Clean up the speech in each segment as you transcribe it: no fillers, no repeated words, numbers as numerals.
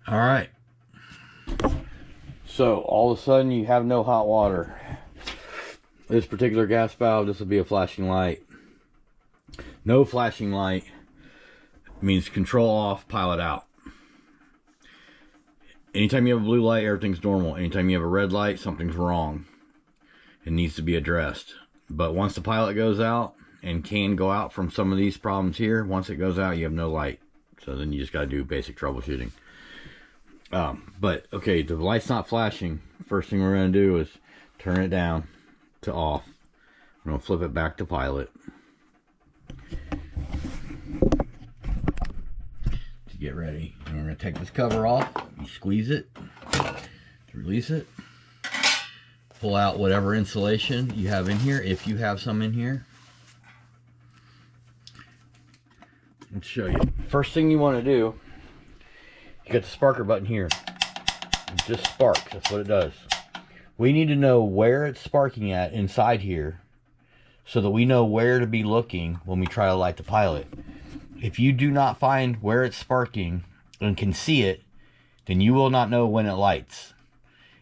All right. So all of a sudden you have no hot water. This particular gas valve, this will be a flashing light. No flashing light means control off, pilot out. Anytime you have a blue light, everything's normal. Anytime you have a red light, something's wrong. It needs to be addressed. But once the pilot goes out, and can go out from some of these problems here, once it goes out, you have no light. So then you just got to do basic troubleshooting. But okay, the light's not flashing. First thing we're going to do is turn it down to off. I'm going to flip it back to pilot. To get ready. And we're going to take this cover off. You squeeze it to release it. Pull out whatever insulation you have in here, if you have some in here. Let's show you. First thing you want to do, you got the sparker button here. It just sparks. That's what it does. We need to know where it's sparking at inside here so that we know where to be looking when we try to light the pilot. If you do not find where it's sparking and can see it, then you will not know when it lights.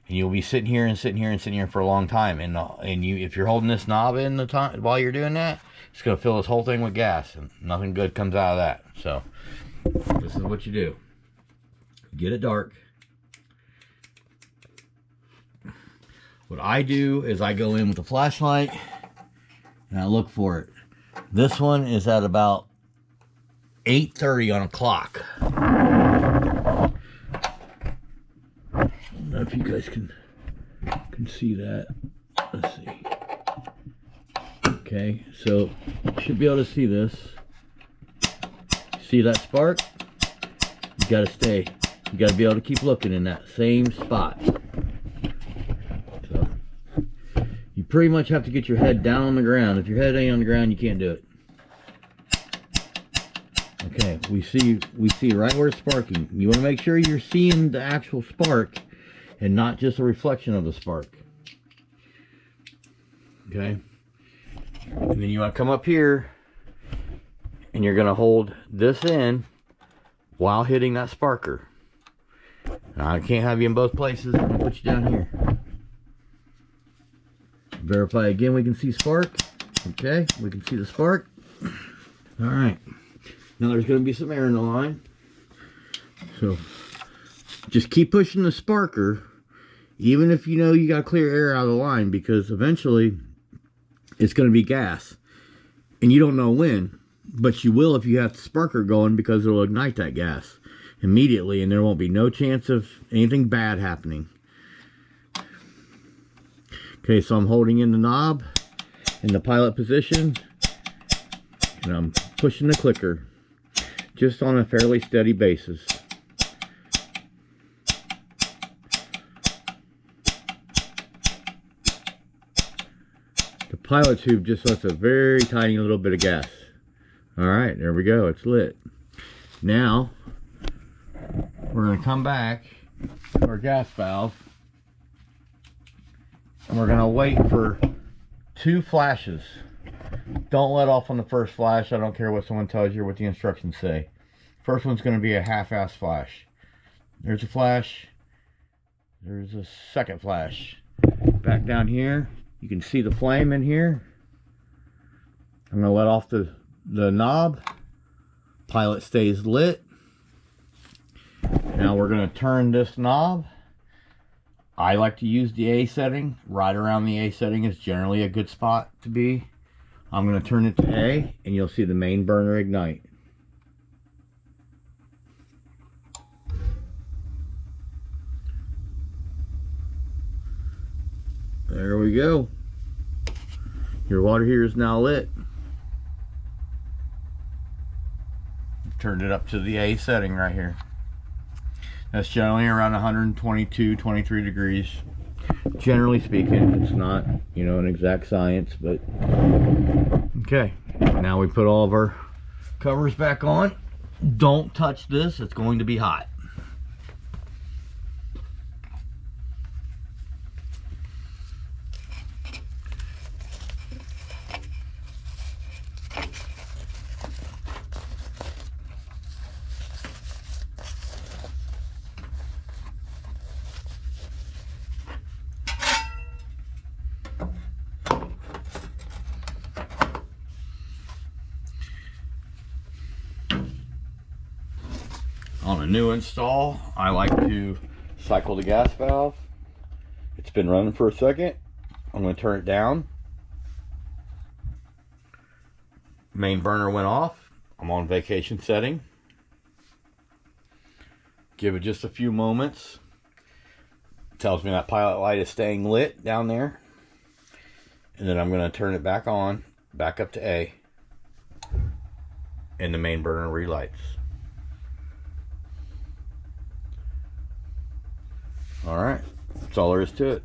And you'll be sitting here and sitting here and sitting here for a long time. And you, if you're holding this knob in the time while you're doing that, it's going to fill this whole thing with gas, and nothing good comes out of that. So this is what you do. Get it dark. What I do is I go in with a flashlight and I look for it. This one is at about 8:30 on a clock. I don't know if you guys can see that. Let's see. Okay, so you should be able to see this. See that spark? You gotta stay. You gotta be able to keep looking in that same spot. So you pretty much have to get your head down on the ground. If your head ain't on the ground, you can't do it. Okay, we see right where it's sparking. You want to make sure you're seeing the actual spark and not just a reflection of the spark. Okay. And then you want to come up here and you're going to hold this in while hitting that sparker. Now, I can't have you in both places. I'm going to put you down here. Verify again, we can see spark. Okay, we can see the spark. All right. Now there's going to be some air in the line. So just keep pushing the sparker, even if you know you got to clear air out of the line, because eventually it's going to be gas. And you don't know when, but you will if you have the sparker going, because it'll ignite that gas immediately and there won't be no chance of anything bad happening. Okay, so I'm holding in the knob in the pilot position and I'm pushing the clicker just on a fairly steady basis. The pilot tube just lets a very tiny little bit of gas. Alright, there we go, it's lit. Now we're going to come back to our gas valve and we're going to wait for 2 flashes. Don't let off on the first flash. I don't care what someone tells you or what the instructions say. First one's going to be a half-ass flash. There's a flash. There's a second flash. Back down here, you can see the flame in here. I'm going to let off the knob. Pilot stays lit. Now we're going to turn this knob. I like to use the A setting. Right around the A setting is generally a good spot to be. I'm going to turn it to A and you'll see the main burner ignite. There we go. Your water heater is now lit. Turned it up to the A setting right here. That's generally around 122, 23 degrees. Generally speaking, it's not, you know, an exact science, but okay. Now we put all of our covers back on. Don't touch this, it's going to be hot. On a new install, I like to cycle the gas valve. It's been running for a second. I'm going to turn it down. Main burner went off. I'm on vacation setting. Give it just a few moments. Tells me that pilot light is staying lit down there. And then I'm going to turn it back on, back up to A. And the main burner relights. Alright, that's all there is to it.